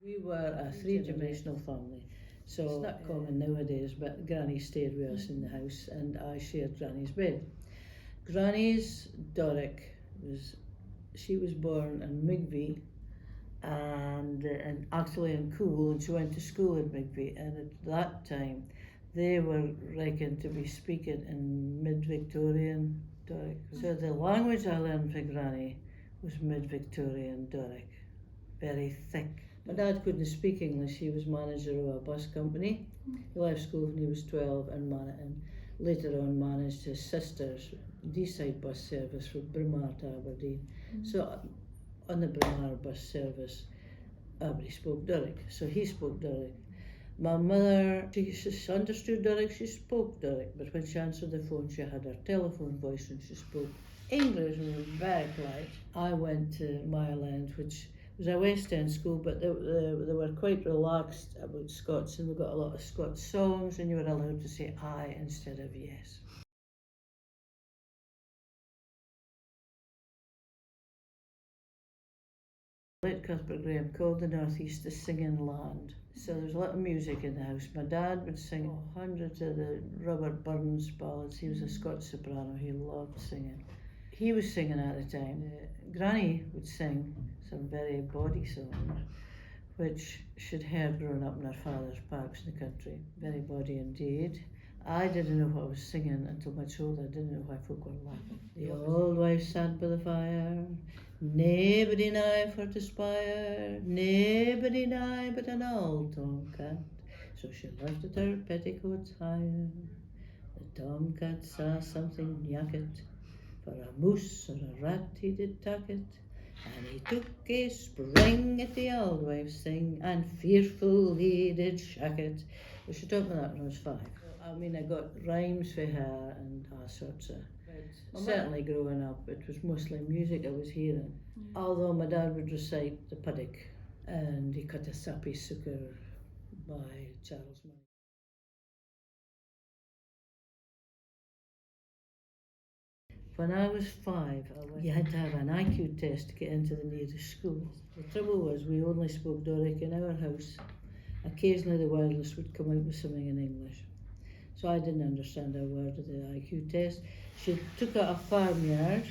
We were a three-generational family, so it's not common nowadays, but Granny stayed with us in the house and I shared Granny's bed. Granny's Doric she was born in Migby and actually in Cool, and she went to school in Migby, and at that time they were reckoned to be speaking in mid-Victorian Doric. So the language I learned from Granny was mid-Victorian Doric, very thick. My dad couldn't speak English. He was manager of a bus company. He left school when he was 12 and later on managed his sister's D-side bus service from Braemar to Aberdeen. So on the Braemar bus service, everybody spoke Doric, so he spoke Doric. My mother, she understood Doric, she spoke Doric, but when she answered the phone, she had her telephone voice and she spoke English and was very polite. I went to Mile End, which was a West End school, but they were quite relaxed about Scots, and we got a lot of Scots songs, and you were allowed to say aye instead of yes. Late Cuthbert Graham called the North East the singing land. So there was a lot of music in the house. My dad would sing hundreds of the Robert Burns ballads. He was a Scots soprano. He loved singing. He was singing at the time. Granny would sing some very bawdy songs, which she'd heard growing up in her father's parks in the country. Very bawdy indeed. I didn't know what I was singing until much older. I didn't know why folk were laughing. The old wife sat by the fire, naebody nigh for to spire, naebody nigh but an old tomcat. So she lifted her petticoats higher. The tomcat saw something knacket, for a moose or a rat he did tak it, and he took a spring at the old wife's thing, and fearful he did shack it. Well, she taught me that when I was 5. I mean, I got rhymes for her and all sorts of. Certainly growing up, it was mostly music I was hearing. Although my dad would recite the Puddock and he cut a sappy sucker by Charles Mann. When I was 5, you had to have an IQ test to get into the nearest school. The trouble was we only spoke Doric in our house. Occasionally the wireless would come out with something in English. So I didn't understand a word of the IQ test. She took out a farmyard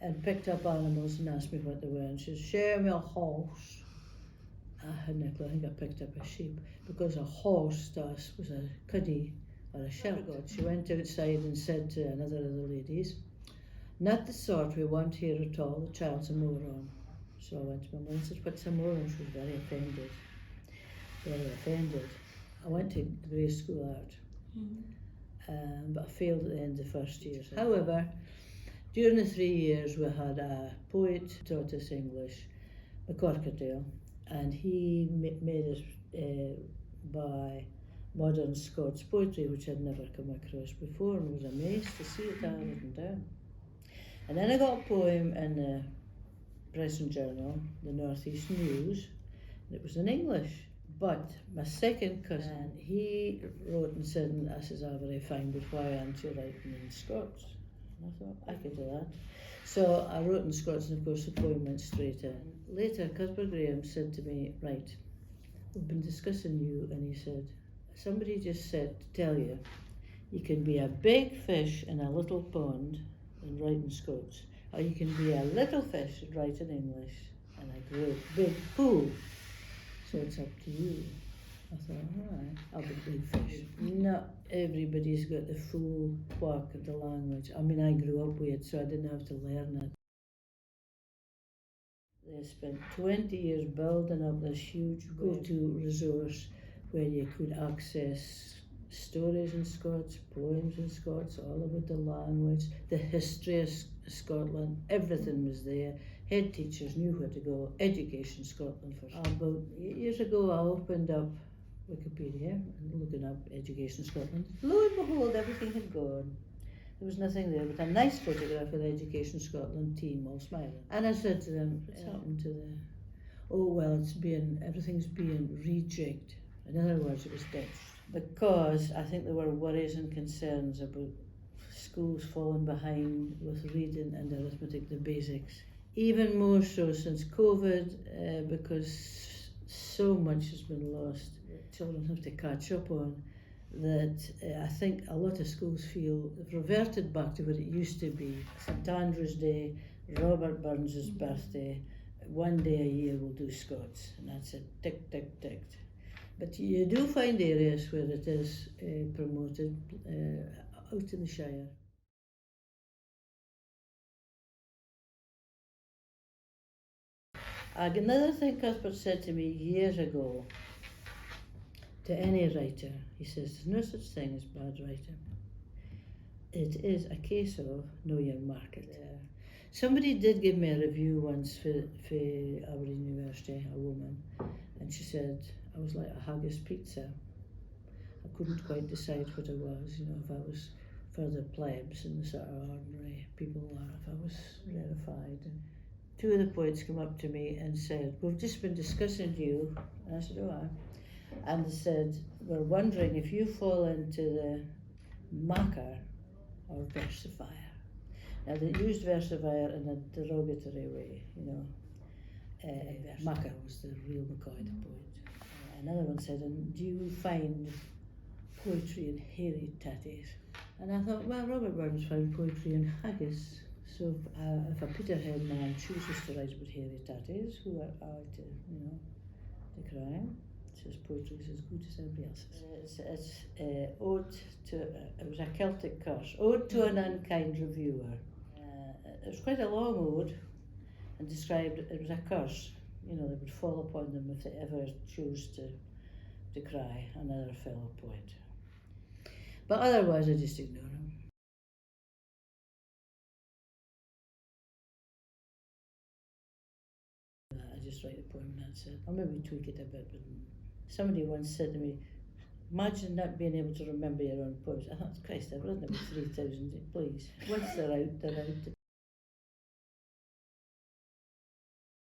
and picked up animals and asked me what they were. And she said, "Show me a horse." I hadn't a clue. I think I picked up a sheep, because a horse to us was a cuddy or a shepherd. She went outside and said to another of the ladies, "Not the sort we want here at all, the child's a moron." So I went to my mother and said, "What's a moron?" She was very offended. Very offended. I went to grade school art. But I failed at the end of the first year. However, during the 3 years we had a poet taught us English, McCorkerdale, and he made us by modern Scots poetry, which I'd never come across before, and was amazed to see it all written down. And then I got a poem in the Press and Journal, the North East News, and it was in English. But my second cousin, he wrote and said, "This is all very fine, but why aren't you writing in Scots?" And I thought, I could do that. So I wrote in Scots, and of course the poem went straight in. Later, Cuthbert Graham said to me, "Right, we've been discussing you," and he said, "Somebody just said to tell you, you can be a big fish in a little pond and write in Scots, or you can be a little fish and write in English, and a great big pool. So it's up to you." I thought, all right, I'll be a big fish. Not everybody's got the full quirk of the language. I mean, I grew up with it, so I didn't have to learn it. They spent 20 years building up this huge go-to resource where you could access stories in Scots, poems in Scots, all about the language, the history of Scotland, everything was there. Head teachers knew where to go. Education Scotland for about 8 years ago, I opened up Wikipedia and looking up Education Scotland. Lo and behold, everything had gone. There was nothing there but a nice photograph of the Education Scotland team all smiling. And I said to them, "What's happened to the..." "Oh, well, everything's being rejigged." In other words, it was ditched. Because I think there were worries and concerns about schools falling behind with reading and arithmetic, the basics. Even more so since COVID, because so much has been lost that children have to catch up on, that I think a lot of schools feel they've reverted back to what it used to be. St Andrew's Day, Robert Burns's birthday, one day a year we'll do Scots, and that's it, tick, tick, tick. But you do find areas where it is promoted out in the Shire. Another thing Cuthbert said to me years ago, to any writer, he says, there's no such thing as bad writing. It is a case of know your market. Somebody did give me a review once for Aberdeen University, a woman, and she said I was like a haggis pizza. I couldn't quite decide what I was, you know, if I was for the plebs and the sort of ordinary people, or if I was rarefied. And two of the poets came up to me and said, we've just been discussing you. And I said, oh, aye. And they said, we're wondering if you fall into the macker or versifier. Now they used versifier in a derogatory way, you know. Macker was the real McCoy, the poet. Another one said, and do you find poetry in hairy tatties? And I thought, well, Robert Burns found poetry in haggis. So if a Peterhead man chooses to write about hairy tatties, who are to, you know, decry? His poetry is as good as everybody else's. It's ode to, it was a Celtic curse, ode to an unkind reviewer. It was quite a long ode, and described it was a curse, you know, that would fall upon them if they ever chose to decry another fellow poet. But otherwise I just ignore him. I just write a poem and that's it. I'll maybe tweak it a bit, but somebody once said to me, imagine not being able to remember your own poems. I thought, Christ, I've written about 3,000, please. Once they're out, they're out.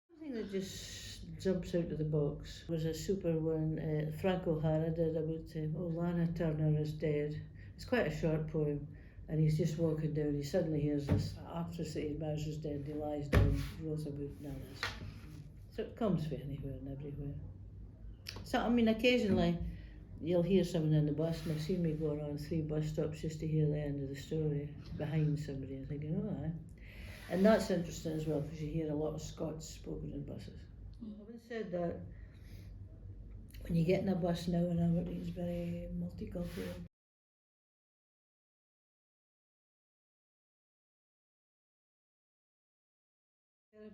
Something that just jumps out of the box was a super one Frank O'Hara did about, Lana Turner is dead. It's quite a short poem, and he's just walking down, he suddenly hears this actress that he admires is dead, he lies down, he wrote about this. So it comes from anywhere and everywhere. So, I mean, occasionally you'll hear someone in the bus, and I've seen me go around 3 bus stops just to hear the end of the story behind somebody and thinking, oh, aye. And that's interesting as well, because you hear a lot of Scots spoken in buses. Having said that, when you get in a bus now in Aberdeen, it's very multicultural.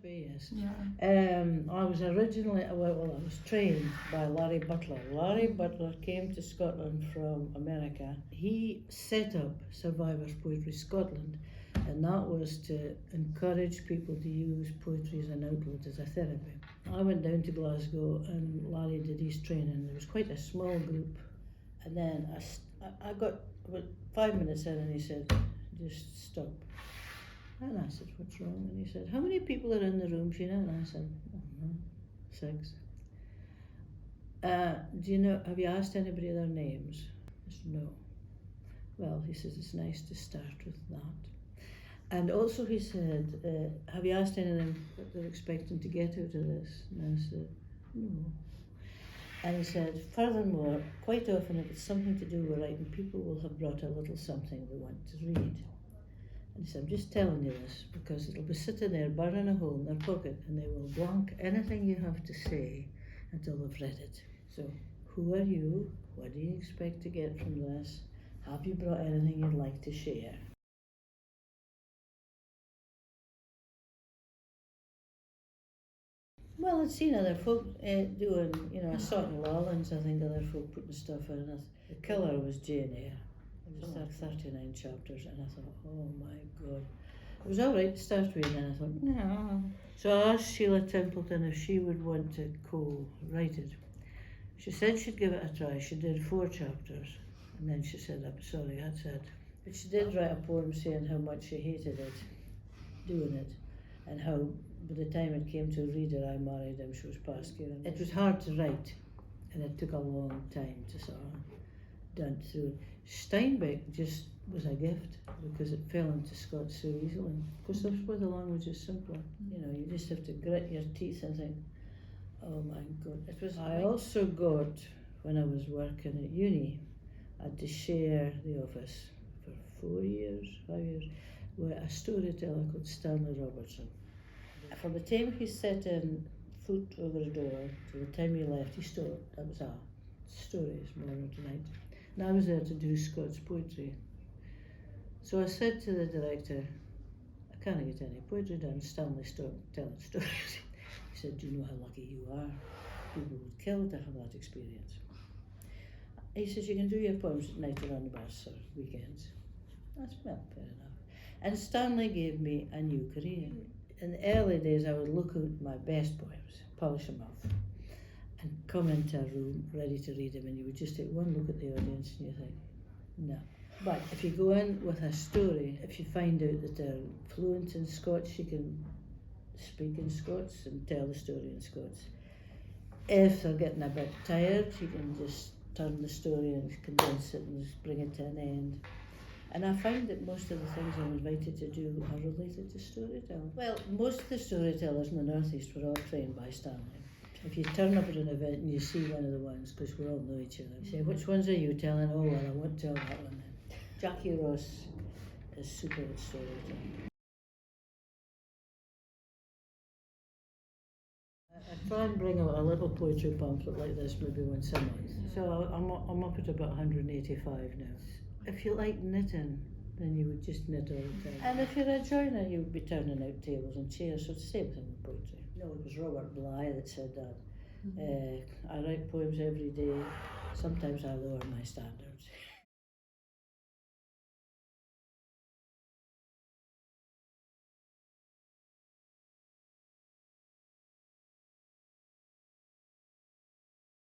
Yes. Yeah. I was originally, I was trained by Larry Butler. Larry Butler came to Scotland from America. He set up Survivors Poetry Scotland, and that was to encourage people to use poetry as an outlet, as a therapy. I went down to Glasgow and Larry did his training. There was quite a small group, and then I got about 5 minutes in and he said, just stop. And I said, what's wrong? And he said, how many people are in the room, Sheena? And I said, I don't know, 6. Do you know, have you asked anybody their names? I said, no. Well, he says, it's nice to start with that. And also he said, have you asked any of them what they're expecting to get out of this? And I said, no. And he said, furthermore, quite often if it's something to do with writing, people will have brought a little something they want to read. And he said, I'm just telling you this because it'll be sitting there burning a hole in their pocket and they will blank anything you have to say until they've read it. So, who are you? What do you expect to get from this? Have you brought anything you'd like to share? Well, I'd seen other folk doing, you know, I saw it in Lawlands, I think other folk putting stuff in. The killer was Jane Eyre. It was 39 chapters, and I thought, oh my God. It was all right to start with, and I thought, no. So I asked Sheila Templeton if she would want to co-write it. She said she'd give it a try. She did 4 chapters, and then she said, I'm sorry, that's it. But she did write a poem saying how much she hated it, doing it, and how by the time it came to read it, I married him, she was past caring. It was hard to write, and it took a long time to sort of done through it. Steinbeck just was a gift because it fell into Scots so easily. Because that's where the language is simpler. You know, you just have to grit your teeth and think, Oh my God, it was. I also got, when I was working at uni, I had to share the office for 5 years, with a storyteller called Stanley Robertson. From the time he set in foot over the door to the time he left his store, that was our stories, morning to night. And I was there to do Scots poetry. So I said to the director, I can't get any poetry done, Stanley stopped telling stories. He said, do you know how lucky you are? People would kill to have that experience. He says, you can do your poems at night or on the bus or weekends. That's, well, fair enough. And Stanley gave me a new career. In the early days, I would look at my best poems, polish them off, and come into a room ready to read them, and you would just take one look at the audience and you think, no. But if you go in with a story, if you find out that they're fluent in Scots, you can speak in Scots and tell the story in Scots. If they're getting a bit tired, you can just turn the story and condense it and just bring it to an end. And I find that most of the things I'm invited to do are related to storytelling. Well, most of the storytellers in the Northeast were all trained by Stanley. If you turn up at an event and you see one of the ones, because we all know each other, you say, which ones are you telling? Oh, well, I won't tell that one then. Jackie Ross is super at storytelling. I try and bring out a little poetry pamphlet like this maybe once a month. So I'm up at about 185 now. If you like knitting, then you would just knit all the time. And if you're a joiner, you would be turning out tables and chairs, so it's the same thing with poetry. No, it was Robert Bly that said that. I write poems every day. Sometimes I lower my standards.